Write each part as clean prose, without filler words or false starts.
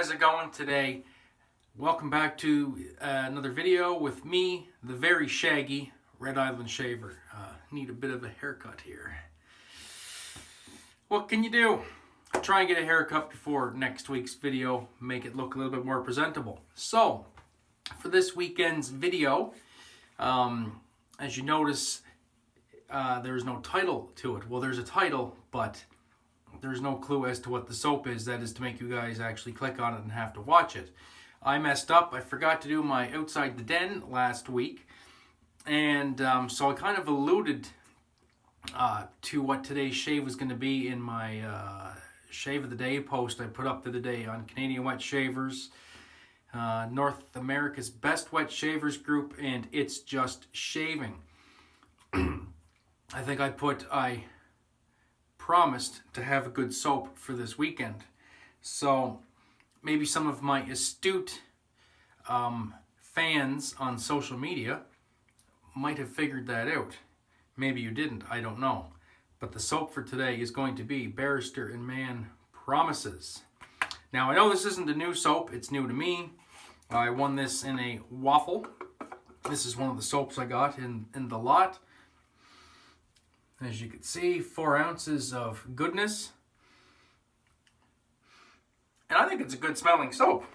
how's it going today? Welcome back to another video with me, the very shaggy Red Island Shaver. Need a bit of a haircut here. What can you do? Try and get a haircut before next week's video, make it look a little bit more presentable. So, for this weekend's video, as you notice, there's no title to it. Well, there's a title, but there's no clue as to what the soap is. That is to make you guys actually click on it and have to watch it. I messed up. I forgot to do my Outside the Den last week. And so I kind of alluded to what today's shave was going to be in my Shave of the Day post I put up the other day on Canadian Wet Shavers, North America's Best Wet Shavers group, and It's Just Shaving. I think I promised to have a good soap for this weekend. So maybe some of my astute fans on social media might have figured that out. Maybe you didn't, I don't know. But the soap for today is going to be Barrister and Mann Promises. Now I know this isn't a new soap, it's new to me. I won this in a waffle. This is one of the soaps I got in the lot. As you can see, 4 ounces of goodness. And I think it's a good smelling soap.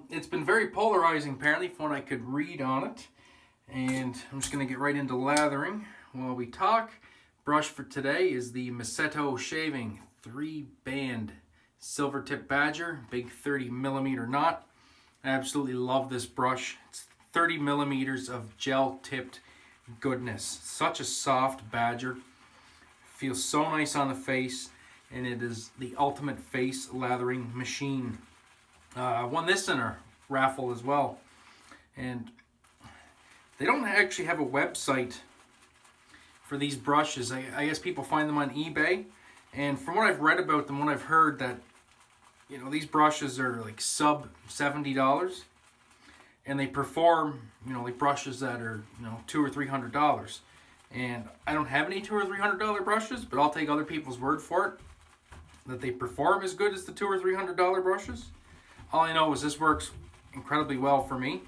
It's been very polarizing apparently from what I could read on it. And I'm just going to get right into lathering while we talk. Brush for today is the Maseto Shaving 3-band Silvertip Badger, big 30mm knot. I absolutely love this brush. It's 30mm of gel-tipped goodness. Such a soft badger. Feels so nice on the face, and it is the ultimate face lathering machine. I won this in a raffle as well. And they don't actually have a website for these brushes. I guess people find them on eBay. And from what I've read about them, what I've heard that, you know, these brushes are like sub $70. And they perform, you know, like brushes that are, you know, $200 or $300. And I don't have any $200 or $300 brushes, but I'll take other people's word for it that they perform as good as the $200 or $300 brushes. All I know is this works incredibly well for me,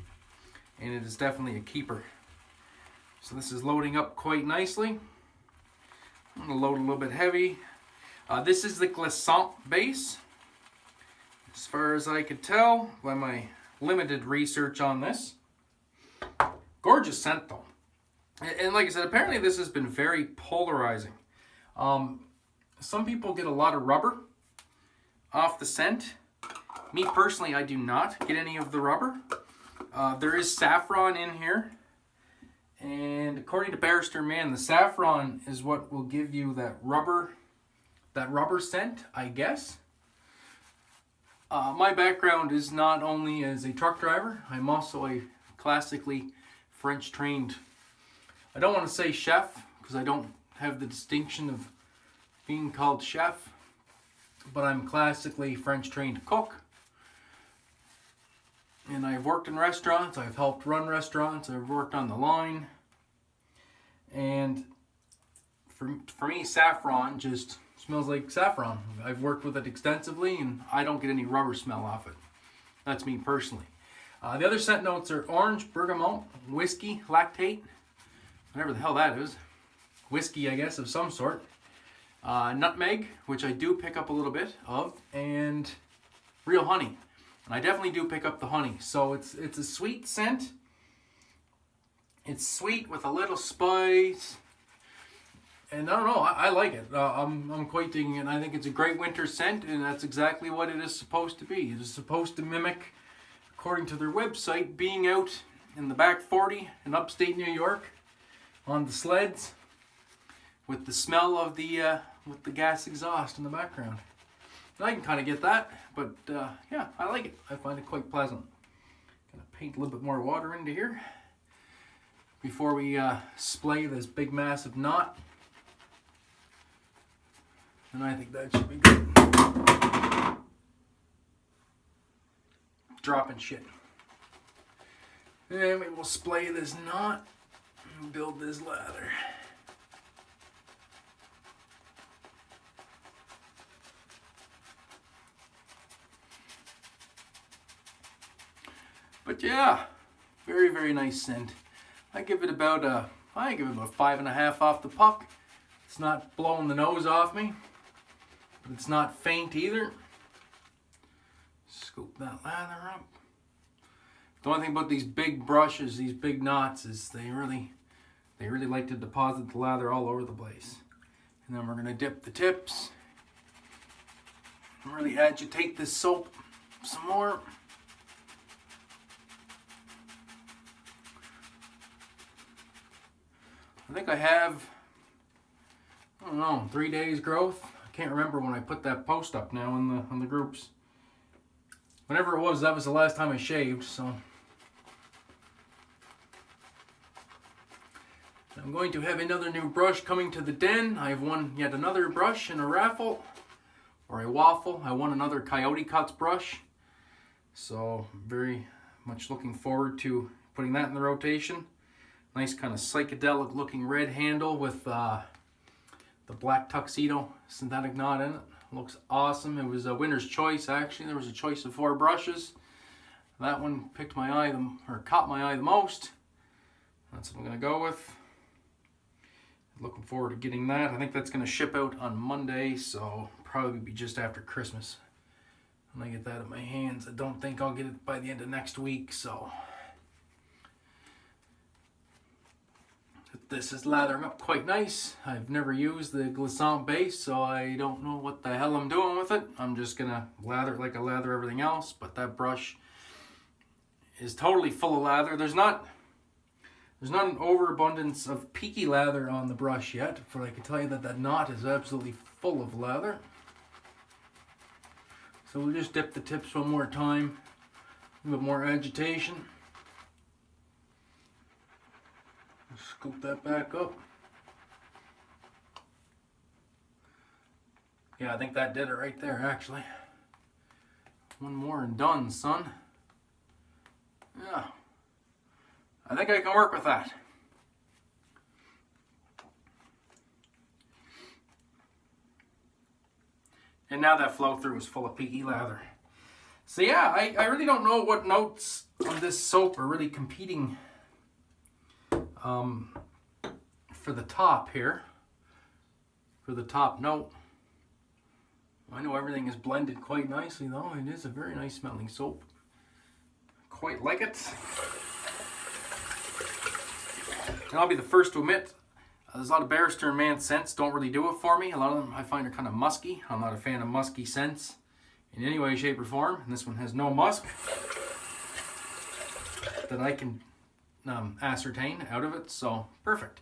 and it is definitely a keeper. So this is loading up quite nicely. I'm going to load a little bit heavy. This is the glissant base, as far as I could tell by my limited research on this. Gorgeous scent though. And like I said, apparently this has been very polarizing. Some people get a lot of rubber off the scent. Me personally, I do not get any of the rubber. There is saffron in here. And according to Barrister and Mann, the saffron is what will give you that rubber scent, I guess. My background is not only as a truck driver, I'm also a classically French trained, I don't want to say chef, because I don't have the distinction of being called chef, but I'm classically French trained cook. And I've worked in restaurants, I've helped run restaurants, I've worked on the line. And for me, saffron just smells like saffron. I've worked with it extensively and I don't get any rubber smell off it. That's me personally. The other scent notes are orange, bergamot, whiskey, lactate, whatever the hell that is. Whiskey, I guess, of some sort. Nutmeg, which I do pick up a little bit of, and real honey. And I definitely do pick up the honey. So it's a sweet scent. It's sweet with a little spice. And I don't know, I like it. I'm quite digging it. I think it's a great winter scent, and that's exactly what it is supposed to be. It is supposed to mimic, according to their website, being out in the back 40 in upstate New York on the sleds with the smell of the with the gas exhaust in the background. And I can kind of get that, but yeah, I like it. I find it quite pleasant. Gonna paint a little bit more water into here before we splay this big massive knot. And I think that should be good. Dropping shit. And we will splay this knot and build this lather. But yeah, very, very nice scent. I give it about 5.5 off the puck. It's not blowing the nose off me, but it's not faint either. Scoop that lather up. The only thing about these big brushes, these big knots, is they really like to deposit the lather all over the place. And then we're going to dip the tips and really agitate this soap some more. I think I have, I don't know, 3 days growth. I can't remember when I put that post up now on the groups. Whenever it was, that was the last time I shaved, so. I'm going to have another new brush coming to the den. I have won yet another brush in a raffle, or a waffle. I won another Coyote Cuts brush. So, very much looking forward to putting that in the rotation. Nice kind of psychedelic looking red handle with the black tuxedo synthetic knot in it. Looks awesome. It was a winner's choice actually. There was a choice of 4 brushes. That one picked my eye, caught my eye the most. That's what I'm going to go with. Looking forward to getting that. I think that's going to ship out on Monday, so probably be just after Christmas when I get that in my hands. I don't think I'll get it by the end of next week, so. This is lathering up quite nice. I've never used the glissant base, so I don't know what the hell I'm doing with it. I'm just gonna lather it like I lather everything else, but that brush is totally full of lather. There's not an overabundance of peaky lather on the brush yet, for I can tell you that that knot is absolutely full of lather. So we'll just dip the tips one more time, a little bit more agitation. Scoop that back up. Yeah, I think that did it right there, actually. One more and done, son. Yeah. I think I can work with that. And now that flow through is full of peaky lather. So yeah, I really don't know what notes on this soap are really competing for the top here, for the top note. I know everything is blended quite nicely though. It is a very nice smelling soap. Quite like it. And I'll be the first to admit, there's a lot of Barrister and Mann scents don't really do it for me. A lot of them I find are kind of musky. I'm not a fan of musky scents in any way, shape, or form. And this one has no musk that I can ascertain out of it, so perfect.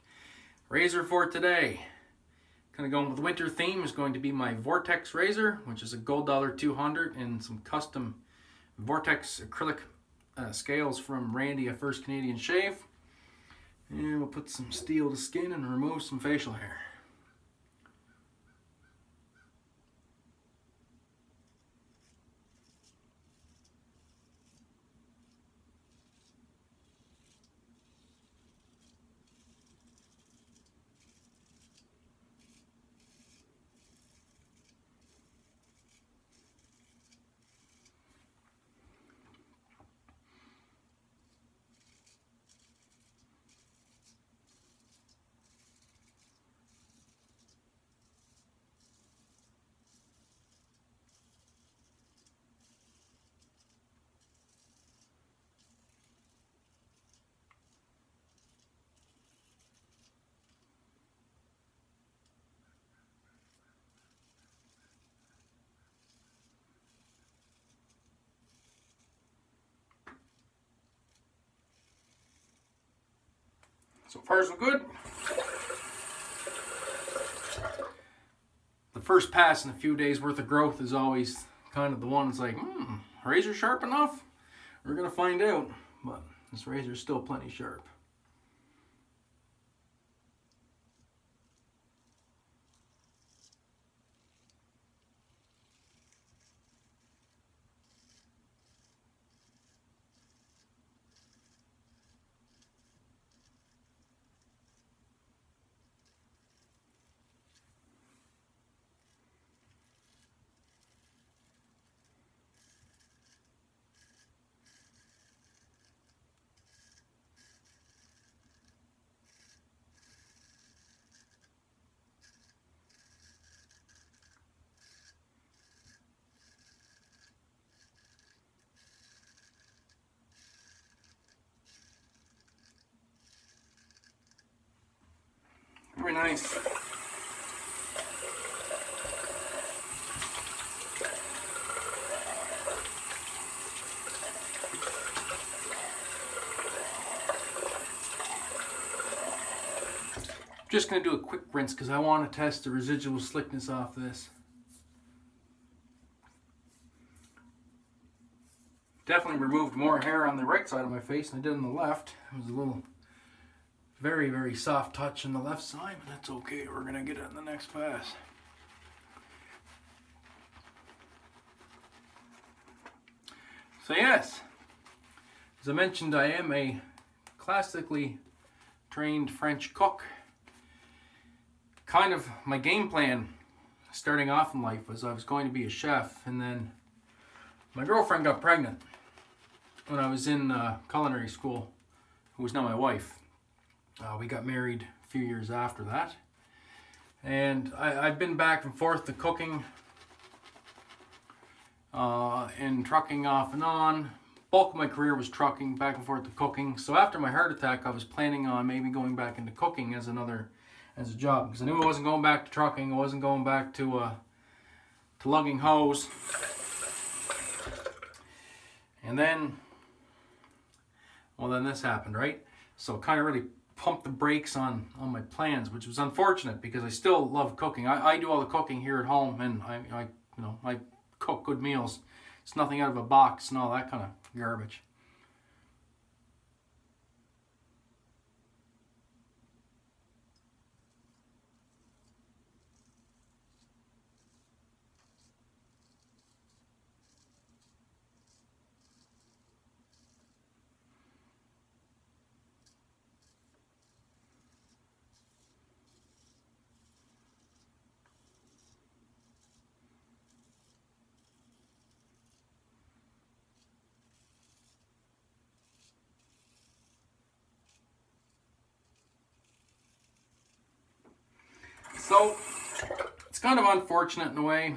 Razor for today, kind of going with the winter theme, is going to be my Vortex razor, which is a gold $200 and some custom Vortex acrylic scales from Randy, a First Canadian Shave. And we'll put some steel to skin and remove some facial hair. So far so good. The first pass in a few days worth of growth is always kind of the one that's like, razor sharp enough? We're gonna find out, but this razor is still plenty sharp. nice. Just going to do a quick rinse because I want to test the residual slickness off this. Definitely removed more hair on the right side of my face than I did on the left. It was a little very, very soft touch on the left side, but that's okay. We're going to get it in the next pass. So yes, as I mentioned, I am a classically trained French cook. Kind of my game plan starting off in life was I was going to be a chef, and then my girlfriend got pregnant when I was in culinary school, who was now my wife. We got married a few years after that, and I've been back and forth to cooking and trucking off and on. Bulk of my career was trucking, back and forth to cooking. So after my heart attack, I was planning on maybe going back into cooking as a job, because I knew I wasn't going back to trucking. I wasn't going back to lugging hose. And then, well, then this happened, right? So kind of really pumped the brakes on my plans, which was unfortunate because I still love cooking. I do all the cooking here at home, and I cook good meals. It's nothing out of a box and all that kind of garbage. So it's kind of unfortunate in a way.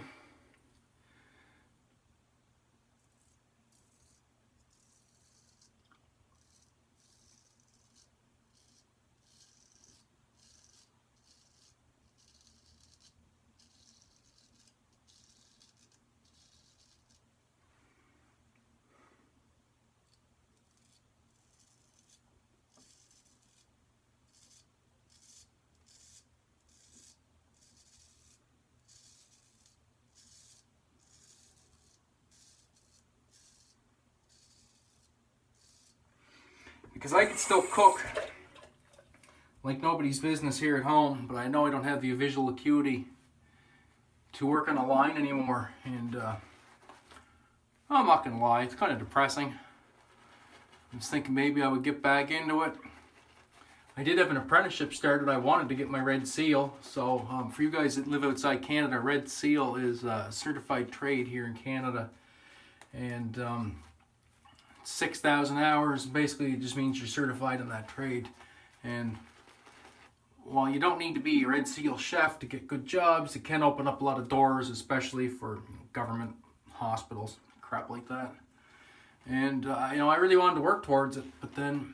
Because I could still cook like nobody's business here at home, but I know I don't have the visual acuity to work on a line anymore. And I'm not gonna lie, it's kind of depressing. I was thinking maybe I would get back into it. I did have an apprenticeship started. I wanted to get my Red Seal. So for you guys that live outside Canada, Red Seal is a certified trade here in Canada. And 6,000 hours, basically it just means you're certified in that trade. And while you don't need to be a Red Seal chef to get good jobs, it can open up a lot of doors, especially for government hospitals, crap like that. And I really wanted to work towards it, but then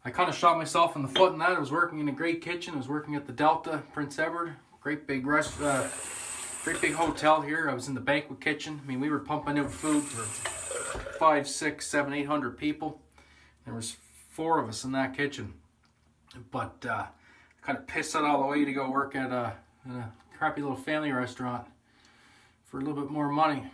I kind of shot myself in the foot in that. I was working in a great kitchen. I was working at the Delta, Prince Edward, great big great big hotel here. I was in the banquet kitchen. I mean, we were pumping out food for 5, 6, 7, 800 people. There was 4 of us in that kitchen. But kind of pissed it all away to go work at a crappy little family restaurant for a little bit more money.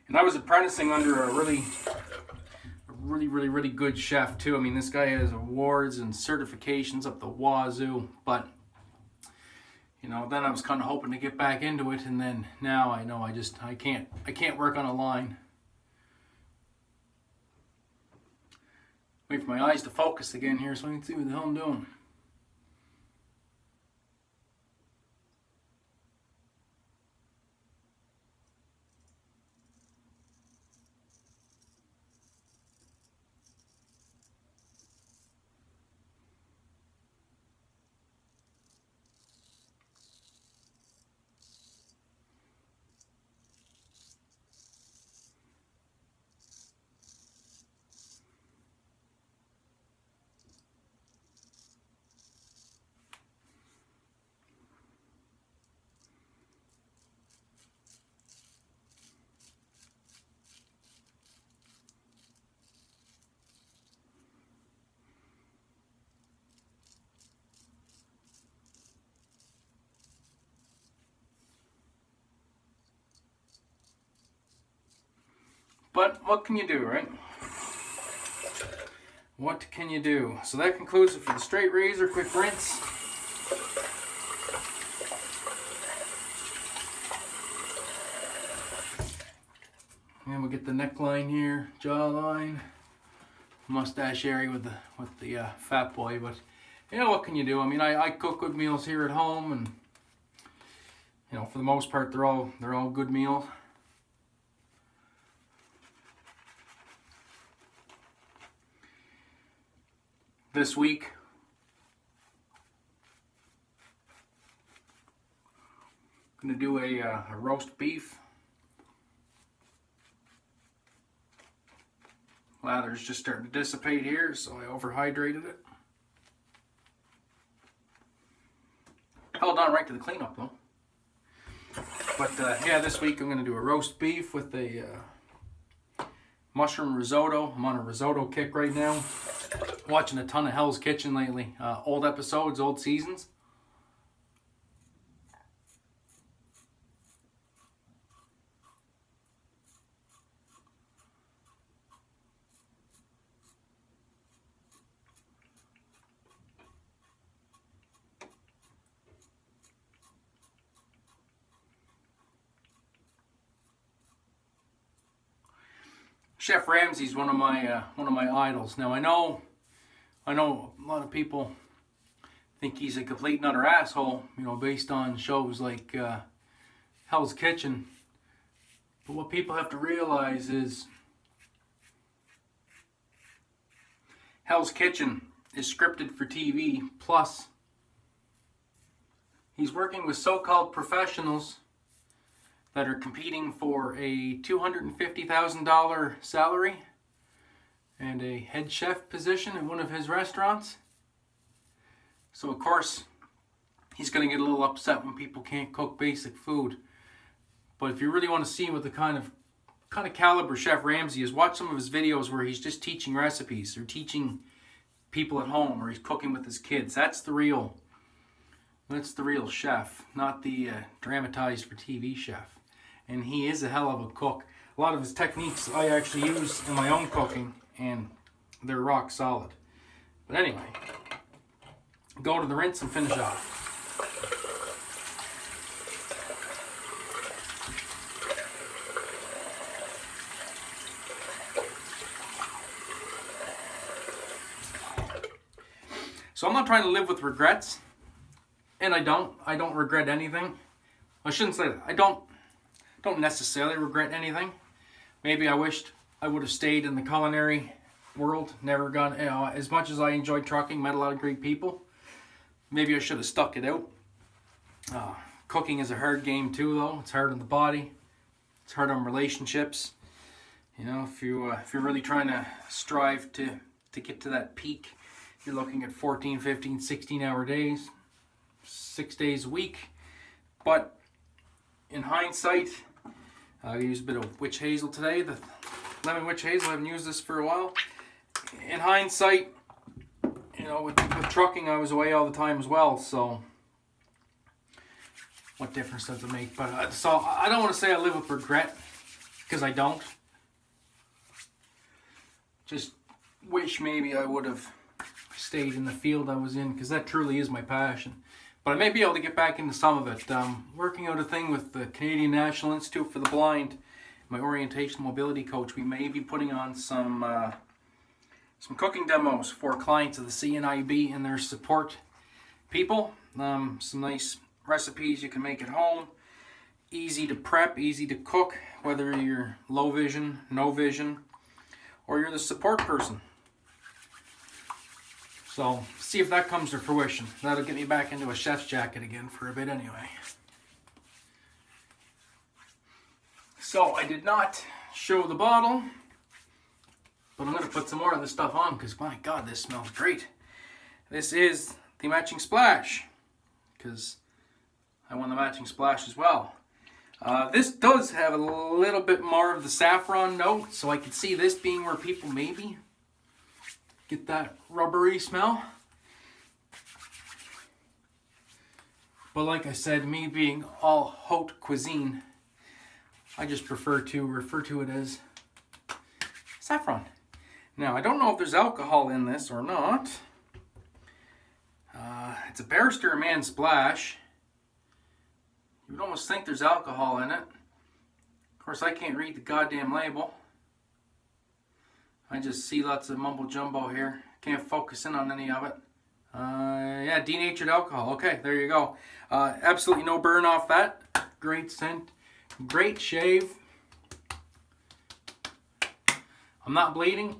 And I was apprenticing under a really good chef too. I mean, this guy has awards and certifications up the wazoo. But You know, then I was kind of hoping to get back into it, and then now I know I can't work on a line. Wait for my eyes to focus again here so I can see what the hell I'm doing. But what can you do, right? What can you do? So that concludes it for the straight razor. Quick rinse. And we'll get the neckline here, jawline, mustache area with the fat boy. But you know, what can you do? I mean, I cook good meals here at home, and you know, for the most part, they're all good meals. This week, I'm going to do a roast beef. Lather's just starting to dissipate here, so I overhydrated it. Held on right to the cleanup though. But yeah, this week I'm going to do a roast beef with a mushroom risotto. I'm on a risotto kick right now. Watching a ton of Hell's Kitchen lately. Old episodes, old seasons. Chef Ramsay's one of my idols. Now I know a lot of people think he's a complete and utter asshole, you know, based on shows like Hell's Kitchen. But what people have to realize is Hell's Kitchen is scripted for TV, plus he's working with so-called professionals that are competing for a $250,000 salary and a head chef position in one of his restaurants. So of course, he's going to get a little upset when people can't cook basic food. But if you really want to see what the kind of caliber Chef Ramsay is, watch some of his videos where he's just teaching recipes or teaching people at home, or he's cooking with his kids. That's the real chef, not the dramatized for TV chef. And he is a hell of a cook. A lot of his techniques I actually use in my own cooking, and they're rock solid. But anyway, go to the rinse and finish off. So I'm not trying to live with regrets, and I don't regret anything. I shouldn't say that. I don't necessarily regret anything. Maybe I wished I would have stayed in the culinary world, never gone, you know, as much as I enjoyed trucking, met a lot of great people. Maybe I should have stuck it out. Cooking is a hard game too, though. It's hard on the body. It's hard on relationships. You know, if you're really trying to strive to get to that peak, you're looking at 14, 15, 16-hour days, 6 days a week. But in hindsight, I used a bit of witch hazel today, the lemon witch hazel. I haven't used this for a while. In hindsight, you know, with trucking, I was away all the time as well, so what difference does it make? But so I don't want to say I live with regret, because I don't. Just wish maybe I would have stayed in the field I was in, because that truly is my passion. But I may be able to get back into some of it. Working out a thing with the Canadian National Institute for the Blind, my orientation mobility coach, we may be putting on some cooking demos for clients of the CNIB and their support people. Some nice recipes you can make at home. Easy to prep, easy to cook, whether you're low vision, no vision, or you're the support person. So, see if that comes to fruition. That'll get me back into a chef's jacket again for a bit anyway. So, I did not show the bottle, but I'm going to put some more of this stuff on because, my God, this smells great. This is the matching splash, because I won the matching splash as well. This does have a little bit more of the saffron note, so I could see this being where people maybe get that rubbery smell. But like I said, me being all haute cuisine, I just prefer to refer to it as saffron. Now, I don't know if there's alcohol in this or not. It's a Barrister and Mann splash. You would almost think there's alcohol in it. Of course, I can't read the goddamn label. I just see lots of mumbo jumbo here. Can't focus in on any of it. Yeah, denatured alcohol. Okay, there you go. Absolutely no burn off that. Great scent. Great shave. I'm not bleeding.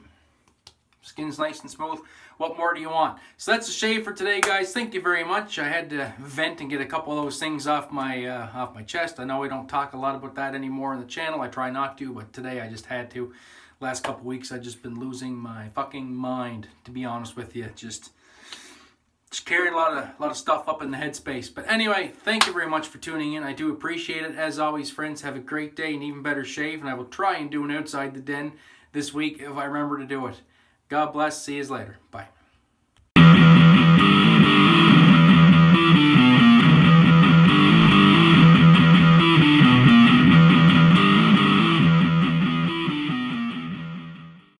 Skin's nice and smooth. What more do you want? So that's the shave for today, guys. Thank you very much. I had to vent and get a couple of those things off my chest. I know we don't talk a lot about that anymore on the channel. I try not to, but today I just had to. Last couple weeks I've just been losing my fucking mind, to be honest with you. Just carrying a lot of stuff up in the headspace. But anyway, thank you very much for tuning in. I do appreciate it. As always, friends, have a great day and even better shave. And I will try and do an outside the den this week if I remember to do it. God bless. See you later. Bye.